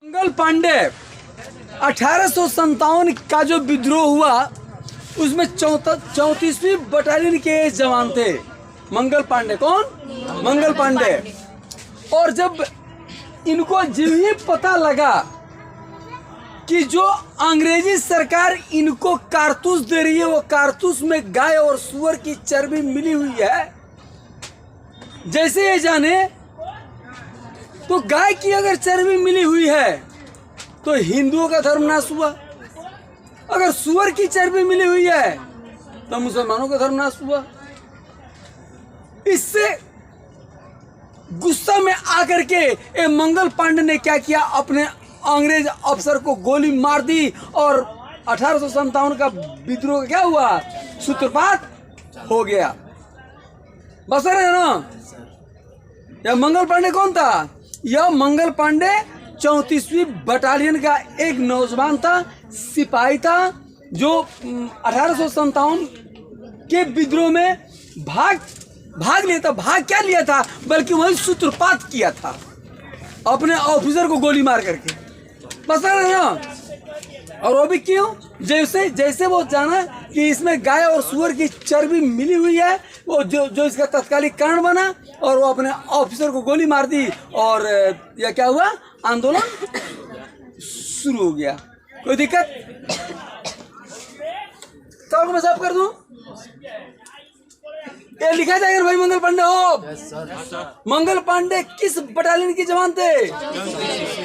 मंगल पांडे 1857 का जो विद्रोह हुआ उसमें 34वीं बटालियन के जवान थे। मंगल पांडे कौन? मंगल पांडे। और जब इनको जब ही पता लगा कि जो अंग्रेजी सरकार इनको कारतूस दे रही है वो कारतूस में गाय और सुअर की चर्बी मिली हुई है, जैसे ये जाने तो गाय की अगर चर्बी मिली हुई है तो हिंदुओं का धर्म नाश हुआ, अगर सुअर की चर्बी मिली हुई है तो मुसलमानों का धर्म नाश हुआ। इससे गुस्सा में आकर के ये मंगल पांडे ने क्या किया, अपने अंग्रेज अफसर को गोली मार दी और 1857 का विद्रोह क्या हुआ, सूत्रपात हो गया। बस रहे ना। यह मंगल पांडे कौन था? यह मंगल पांडे 34वीं बटालियन का एक नौजवान था, सिपाही था, जो 1857 के विद्रोह में भाग लिया था, बल्कि वही सूत्रपात किया था अपने ऑफिसर को गोली मार करके। बस ना। और वो भी क्यों? जैसे वो जाना कि इसमें गाय और सुअर की चर्बी मिली हुई है, वो जो इसका तत्कालिक कारण बना और वो अपने ऑफिसर को गोली मार दी और यह क्या हुआ, आंदोलन शुरू हो गया। कोई दिक्कत? सबको मैं साफ कर दूं? ये लिखा जाएगा भाई मंगल पांडे हो। मंगल पांडे किस बटालियन के जवान थे?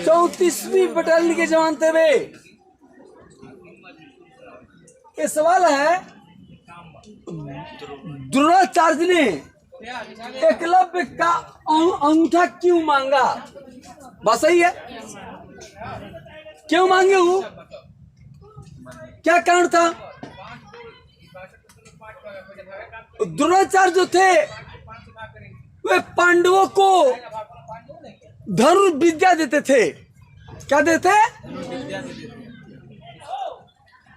34वीं बटालियन के जवान थे वे। ये सवाल है, द्रोणाचार्य ने एकलव्य का अंगूठा क्यों मांगा? बस सही है, क्यों मांगे वो? क्या कारण था? द्रोणाचार्य जो थे वे पांडवों को धनुर्विद्या देते थे। क्या देते?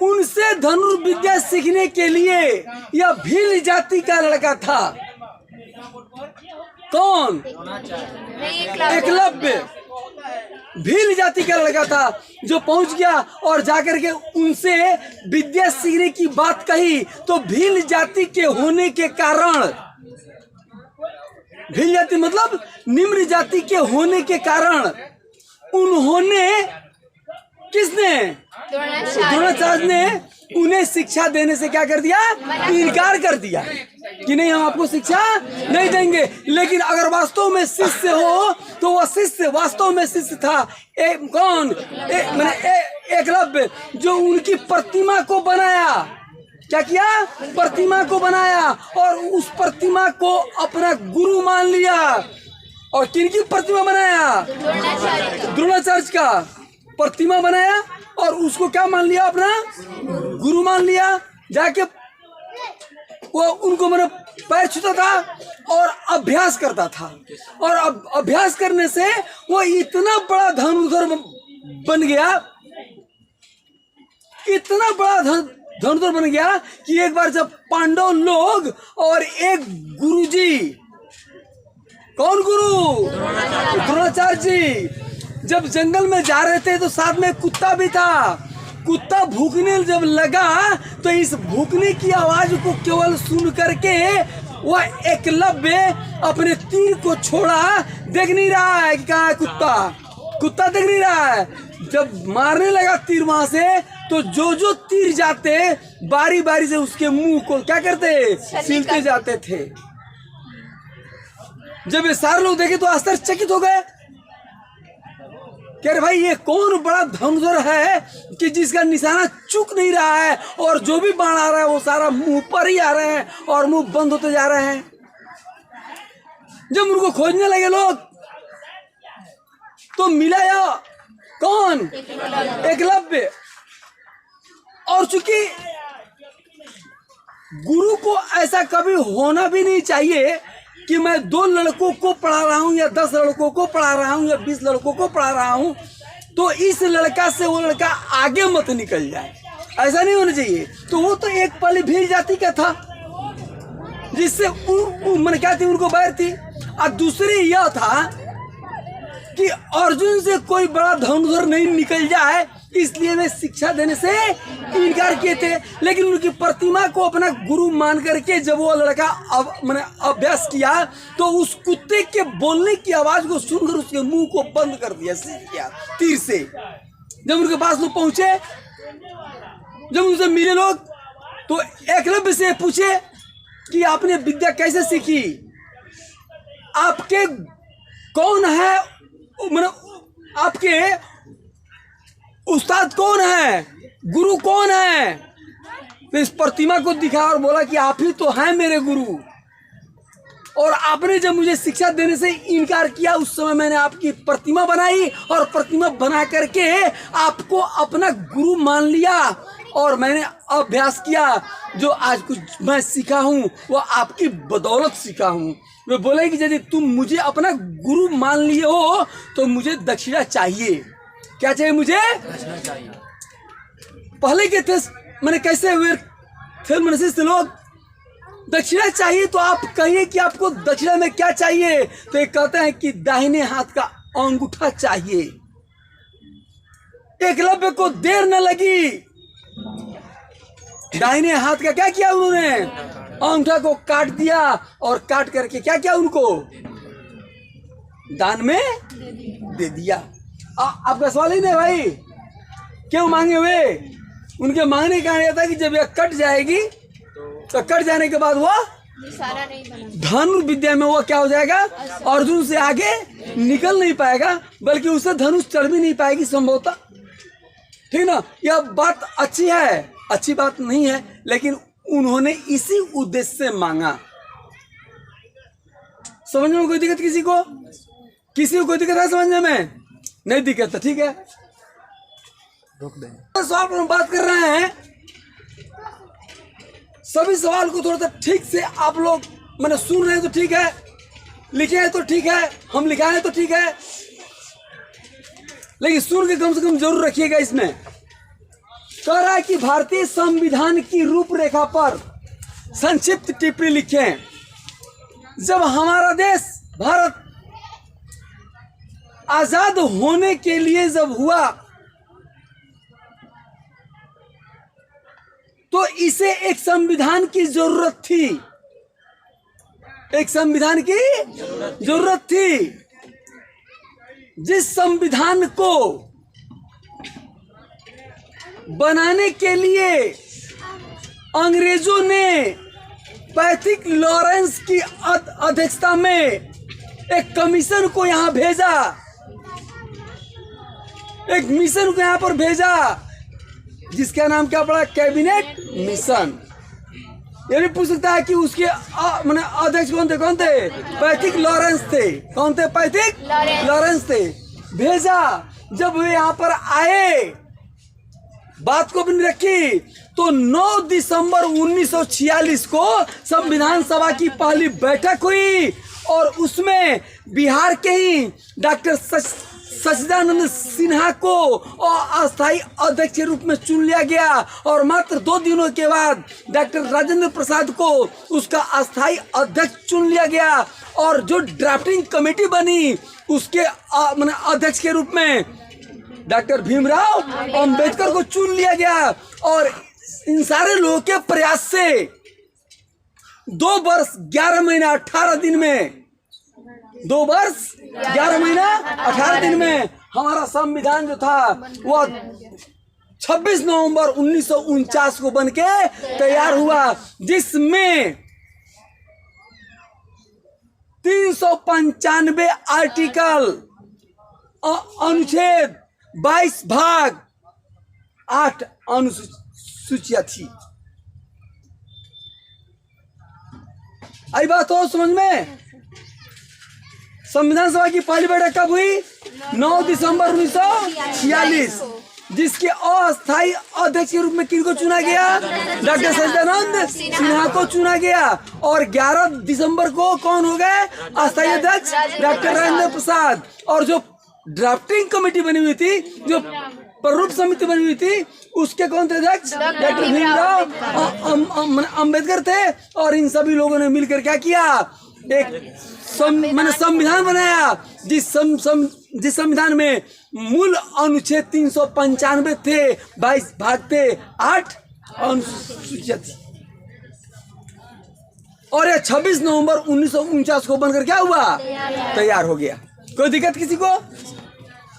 उनसे धनुर्विद्या सीखने के लिए यह भील जाति का लड़का था। कौन? एकलव्य भील जाति का लड़का था, जो पहुंच गया और जाकर के उनसे विद्या सीखने की बात कही। तो भील जाति के होने के कारण, भील जाति मतलब निम्न जाति के होने के कारण उन्होंने, किसने? द्रोणाचार्य ने उन्हें शिक्षा देने से क्या कर दिया? इनकार कर दिया कि नहीं, हम आपको शिक्षा नहीं देंगे। लेकिन अगर वास्तव में शिष्य हो तो वह शिष्य वास्तव में शिष्य था। कौन? एकलव्य, जो उनकी प्रतिमा को बनाया। क्या किया? प्रतिमा को बनाया और उस प्रतिमा को अपना गुरु मान लिया। और किनकी प्रतिमा बनाया? द्रोणाचार्य का प्रतिमा बनाया और उसको क्या मान लिया? अपना गुरु मान लिया। जाके वो उनको मैंने पैर छूता था और अभ्यास करता था, और अभ्यास करने से वो इतना बड़ा धनुर्धर बन गया, इतना बड़ा धनुर्धर बन गया कि एक बार जब पांडव लोग और एक गुरुजी, कौन गुरु? द्रोणाचार्य जी, जब जंगल में जा रहे थे तो साथ में कुत्ता भी था। कुत्ता भूखने जब लगा तो इस भूखने की आवाज को केवल सुन करके वह एकलव्य अपने तीर को छोड़ा। देख नहीं रहा है कि कहाँ है कुत्ता, कुत्ता देख नहीं रहा है। जब मारने लगा तीर वहां से, तो जो तीर जाते बारी बारी से उसके मुंह को क्या करते? सीलते जाते थे। जब ये सारे लोग देखे तो आश्चर्यचकित हो गए कि अरे भाई, ये कौन बड़ा धनुर्धर है कि जिसका निशाना चूक नहीं रहा है, और जो भी बाण आ रहा है वो सारा मुंह पर ही आ रहे हैं और मुंह बंद होते जा रहे हैं। जब उनको खोजने लगे लोग तो मिला या कौन? एकलव्य। और चूंकि गुरु को ऐसा कभी होना भी नहीं चाहिए कि मैं 2 लड़कों को पढ़ा रहा हूँ या 10 लड़कों को पढ़ा रहा हूँ या 20 लड़कों को पढ़ा रहा हूँ, तो इस लड़का से वो लड़का आगे मत निकल जाए, ऐसा नहीं होना चाहिए। तो वो तो एक पहले भील जाति का था, जिससे मैंने क्या थी, उनको बैर थी। और दूसरी यह था कि अर्जुन से कोई बड़ा धनुर्धर नहीं निकल जाए, इसलिए वे शिक्षा देने से इनकार किए थे। लेकिन उनकी प्रतिमा को अपना गुरु मान करके जब वो लड़का मैंने अभ्यास किया, तो उस कुत्ते के बोलने की आवाज को सुनकर उसके मुंह को बंद कर दिया, किया तीर से। जब उनके पास लोग पहुंचे, जब उनसे मिले लोग, तो एकलव्य से पूछे कि आपने विद्या कैसे सीखी, आपके कौन है, मतलब आपके उस्ताद कौन है, गुरु कौन है। तो इस प्रतिमा को दिखा और बोला कि आप ही तो हैं मेरे गुरु, और आपने जब मुझे शिक्षा देने से इनकार किया, उस समय मैंने आपकी प्रतिमा बनाई और प्रतिमा बना करके आपको अपना गुरु मान लिया, और मैंने अभ्यास किया। जो आज कुछ मैं सीखा हूँ वो आपकी बदौलत सीखा हूँ। वे बोले कि यदि तुम मुझे अपना गुरु मान लिए हो तो मुझे दक्षिणा चाहिए। क्या चाहिए मुझे? दक्षिणा चाहिए। पहले के थे मैंने कैसे हुए थे मनसी से लोग, दक्षिणा चाहिए तो आप कहिए कि आपको दक्षिणा में क्या चाहिए। तो ये कहते हैं कि दाहिने हाथ का अंगूठा चाहिए। एकलव्य को देर न लगी, दाहिने हाथ का क्या किया उन्होंने, अंगूठा को काट दिया, और काट करके क्या किया, उनको दान में दे दिया। आपका सवाल ही नहीं भाई, क्यों मांगे हुए? उनके मांगने का यह था कि जब यह कट जाएगी तो कट जाने के बाद वो धनुष विद्या में वो क्या हो जाएगा, अर्जुन से आगे निकल नहीं पाएगा, बल्कि उसे धनुष चढ़ भी नहीं पाएगी संभवतः। ठीक ना? यह बात अच्छी है, अच्छी बात नहीं है, लेकिन उन्होंने इसी उद्देश्य से मांगा। समझने में कोई दिक्कत किसी को? किसी को कोई दिक्कत है समझने में? नहीं दिक्कत है, ठीक है, रोक दें। सवाल पर हम बात कर रहे हैं, सभी सवाल को थोड़ा सा ठीक से आप लोग मैंने सुन रहे हैं तो ठीक है, लिखे हैं तो ठीक है, हम लिखाए हैं तो ठीक है, लेकिन सुन के कम से कम जरूर रखिएगा। इसमें कह रहा है कि भारतीय संविधान की रूपरेखा पर संक्षिप्त टिप्पणी लिखें। जब हमारा देश भारत आजाद होने के लिए जब हुआ, तो इसे एक संविधान की जरूरत थी, एक संविधान की जरूरत थी, जिस संविधान को बनाने के लिए अंग्रेजों ने पैथिक लॉरेंस की अध्यक्षता में एक कमीशन को यहां भेजा, एक मिशन को यहां पर भेजा, जिसका नाम क्या पड़ा, कैबिनेट मिशन। ये भी पूछ सकता है कि उसके मैंने अध्यक्ष कौन थे? पैथिक लॉरेंस थे। कौन थे? पैथिक लॉरेंस थे। भेजा, जब वे यहाँ पर आए, बात को भी नहीं रखी, तो 9 दिसंबर 1946 को संविधान सभा की पहली बैठक हुई, और उसमें बिहार के ही डॉक्टर सच्चिदानंद सिन्हा को अस्थायी अध्यक्ष के रूप में चुन लिया गया, और मात्र 2 दिनों के बाद डॉक्टर राजेंद्र प्रसाद को उसका अस्थायी अध्यक्ष चुन लिया गया, और जो ड्राफ्टिंग कमेटी बनी उसके अध्यक्ष के रूप में डॉक्टर भीमराव अंबेडकर को चुन लिया गया। और इन सारे लोगों के प्रयास से 2 वर्ष 11 महीना 18 दिन में, 2 वर्ष 11 महीना 18 दिन में हमारा संविधान जो था वो 26 नवंबर 1949 को बनके तैयार हुआ, जिसमें 395 आर्टिकल, अनुच्छेद 22 भाग 8 अनुसूचियां थी। आई बात हो समझ में? संविधान सभा की पहली बैठक कब हुई? 9 दिसंबर 1946। जिसके अस्थायी अध्यक्ष के रूप में किनको चुना गया? डॉक्टर सच्चिदानंद सिन्हा को चुना गया। और 11 दिसंबर को कौन हो गए अस्थायी अध्यक्ष? डॉक्टर राजेंद्र प्रसाद। और जो ड्राफ्टिंग कमेटी बनी हुई थी, जो प्रारूप समिति बनी हुई थी, उसके कौन थे अध्यक्ष? डॉक्टर भीमराव अंबेडकर थे। और इन सभी लोगों ने मिलकर क्या किया? एक मैंने संविधान बनाया, जिस संविधान में मूल अनुच्छेद 395 थे, 22 भाग थे, 8 अनुसूचियां थी। और ये 26 नवंबर 1949 को बनकर क्या हुआ? तैयार हो गया। कोई दिक्कत किसी को?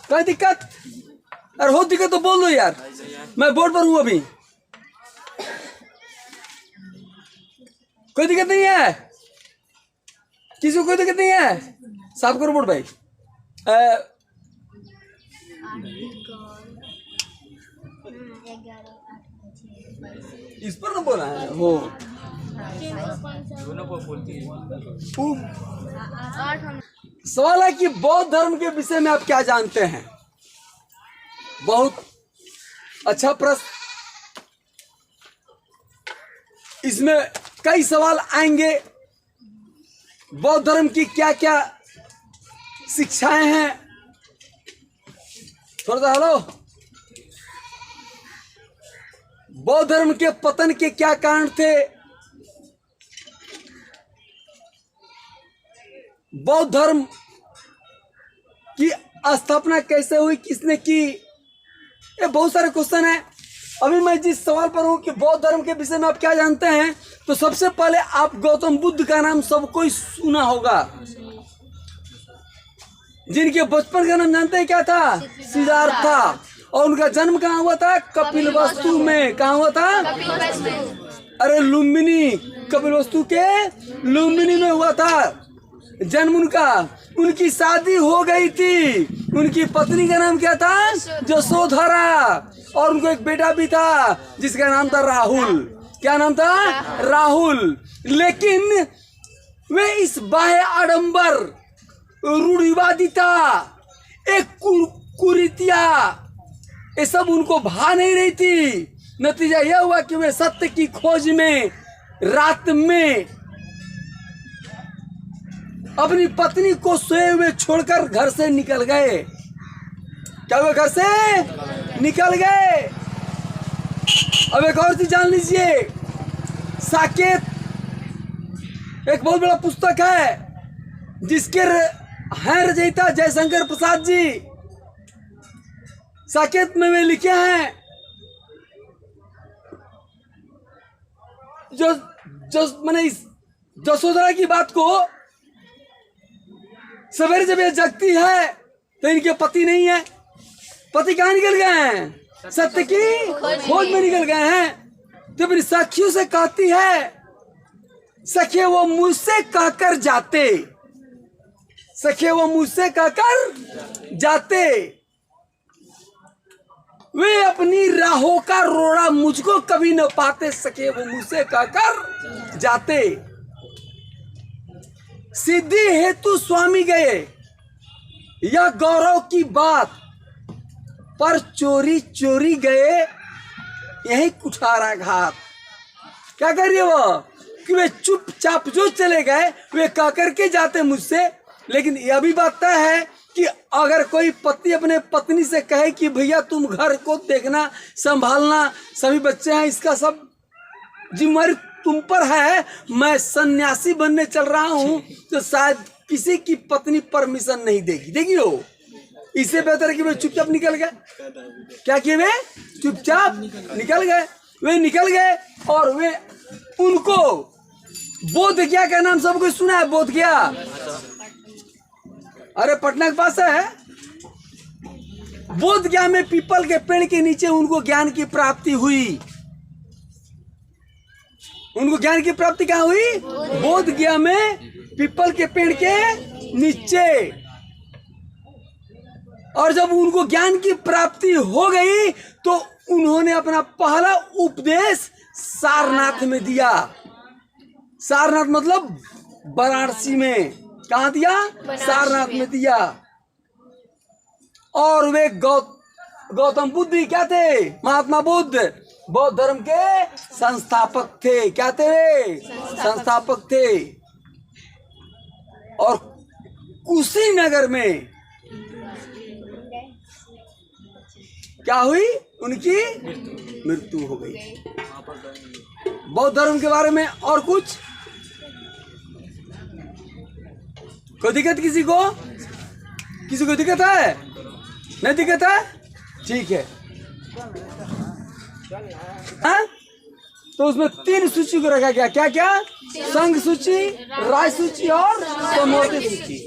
कोई दिक्कत? अरे हो दिक्कत तो बोल दो यार, मैं बोर्ड पर हूं अभी। कोई दिक्कत नहीं है? किसी को कोई दिक्कत नहीं है? साफ करो बोर्ड भाई। इस पर ना बोला है हो। सवाल है कि बौद्ध धर्म के विषय में आप क्या जानते हैं? बहुत अच्छा प्रश्न। इसमें कई सवाल आएंगे। बौद्ध धर्म की क्या क्या शिक्षाएं हैं? थोड़ा सा हेलो। बौद्ध धर्म के पतन के क्या कारण थे? बौद्ध धर्म की स्थापना कैसे हुई, किसने की? ये बहुत सारे क्वेश्चन है। अभी मैं जिस सवाल पर हूं कि बौद्ध धर्म के विषय में आप क्या जानते हैं, तो सबसे पहले आप गौतम बुद्ध का नाम सबको सुना होगा। जिनके बचपन का नाम जानते हैं क्या था? सिद्धार्थ था। और उनका जन्म कहाँ हुआ था? कपिलवस्तु में। कहाँ हुआ था? अरे लुम्बिनी, कपिलवस्तु के लुम्बिनी में हुआ था जन्म उनका। उनकी शादी हो गई थी। उनकी पत्नी का नाम क्या था? यशोधरा। और उनको एक बेटा भी था जिसका नाम था राहुल। क्या नाम था? राहुल। लेकिन वे इस बाह्य आडंबर, रूढ़िवादिता, एक कुरीतिया, ये सब उनको भा नहीं रही थी। नतीजा यह हुआ कि वे सत्य की खोज में रात में अपनी पत्नी को सोए हुए छोड़कर घर से निकल गए। क्या वे घर से निकल गए? अब एक और चीज जान लीजिए। साकेत एक बहुत बड़ा पुस्तक है जिसके हैं रचयिता जयशंकर प्रसाद जी। साकेत में वे लिखे हैं जो मैंने इस यशोधरा की बात को, सवेरे जब ये जगती है तो इनके पति नहीं है। पति कहाँ निकल गए हैं? सत्य की खोज में निकल गए हैं। तो अपनी सखियों से कहती है, सखिए वो मुझसे कहकर जाते, सखिए वो मुझसे कहकर जाते, वे अपनी राहों का रोड़ा मुझको कभी न पाते, सके वो मुझसे कहकर जाते। सिद्धि हेतु स्वामी गए, यह गौरव की बात, पर चोरी चोरी गए यही कुठारा घाट। क्या कर रही है वो? कि वे चुपचाप जो चले गए, वे कह करके जाते मुझसे। लेकिन यह भी बात तय है कि अगर कोई पति अपने पत्नी से कहे कि भैया तुम घर को देखना, संभालना, सभी बच्चे हैं, इसका सब जिम्मेदारी तुम पर है, मैं सन्यासी बनने चल रहा हूं, तो शायद किसी की पत्नी परमिशन नहीं देगी। देगी हो? इससे बेहतर है कि वे चुपचाप निकल गए। क्या किए? वे चुपचाप निकल गए। वे निकल गए और वे उनको बोध गया का नाम सब कुछ सुना है? बोध गया, अरे पटना के पास है। बोध गया में पीपल के पेड़ के नीचे उनको ज्ञान की प्राप्ति हुई। उनको ज्ञान की प्राप्ति कहाँ हुई? बोध गया में पीपल के पेड़ के नीचे। और जब उनको ज्ञान की प्राप्ति हो गई तो उन्होंने अपना पहला उपदेश सारनाथ में दिया। सारनाथ मतलब वाराणसी में। कहाँ दिया? सारनाथ में दिया। और वे गौतम बुद्ध क्या थे? महात्मा बुद्ध बौद्ध धर्म के संस्थापक थे। क्या थे वे? संस्थापक थे। और कुशीनगर में क्या हुई? उनकी मृत्यु हो गई। बौद्ध धर्म के बारे में और कुछ कोई दिक्कत? किसी को दिक्कत है? नहीं दिक्कत है? ठीक है। हाँ? तो उसमें 3 सूची को रखा गया। क्या क्या? संघ सूची, राज सूची और समवर्ती सूची।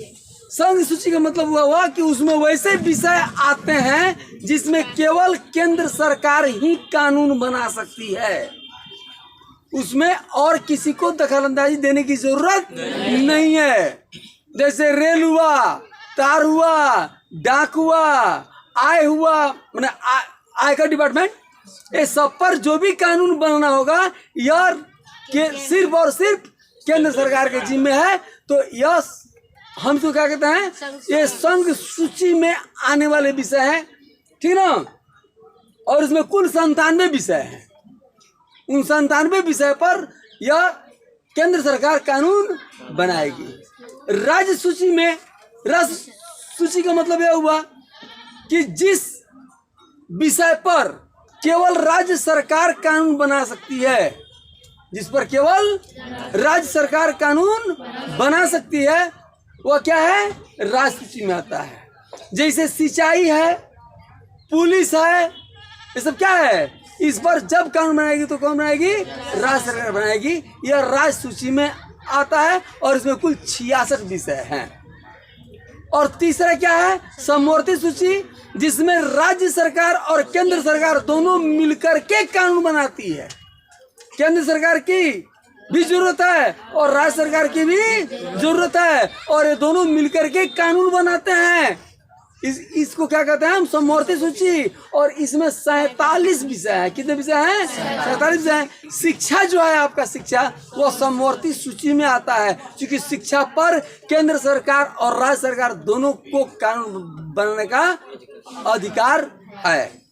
संघ सूची का मतलब हुआ कि उसमें वैसे विषय आते हैं जिसमें केवल केंद्र सरकार ही कानून बना सकती है। उसमें और किसी को दखलंदाजी देने की जरूरत नहीं है। जैसे रेल हुआ, तार हुआ, डाक हुआ, आय हुआ, माने आयकर डिपार्टमेंट, ये सब पर जो भी कानून बनाना होगा यह सिर्फ और सिर्फ केंद्र सरकार के जिम्मे है। तो यह हम तो क्या कहते हैं, ये संघ सूची में आने वाले विषय हैं, ठीक ना। और इसमें कुल 97 विषय हैं। उन 97 विषय पर यह केंद्र सरकार कानून बनाएगी। राज्य सूची में, राज्य सूची का मतलब यह हुआ कि जिस विषय पर केवल राज्य सरकार कानून बना सकती है, जिस पर केवल राज्य सरकार कानून बना सकती है, वह क्या है? राज्य सूची में आता है। जैसे सिंचाई है, पुलिस है, ये सब क्या है? इस पर जब कानून बनाएगी तो कौन बनाएगी? राज्य सरकार बनाएगी। यह राज्य सूची में आता है और इसमें कुल 66 विषय हैं। और तीसरा क्या है? समवर्ती सूची, जिसमें राज्य सरकार और केंद्र सरकार दोनों मिलकर के कानून बनाती है। केंद्र सरकार की भी जरूरत है और राज्य सरकार की भी जरूरत है, और ये दोनों मिलकर के कानून बनाते हैं। इसको क्या कहते हैं हम? समवर्ती सूची। और इसमें 47 विषय है। कितने विषय हैं? 47 विषय हैं। शिक्षा जो है आपका, शिक्षा, वो समवर्ती सूची में आता है, क्योंकि शिक्षा पर केंद्र सरकार और राज्य सरकार दोनों को कानून बनाने का अधिकार है।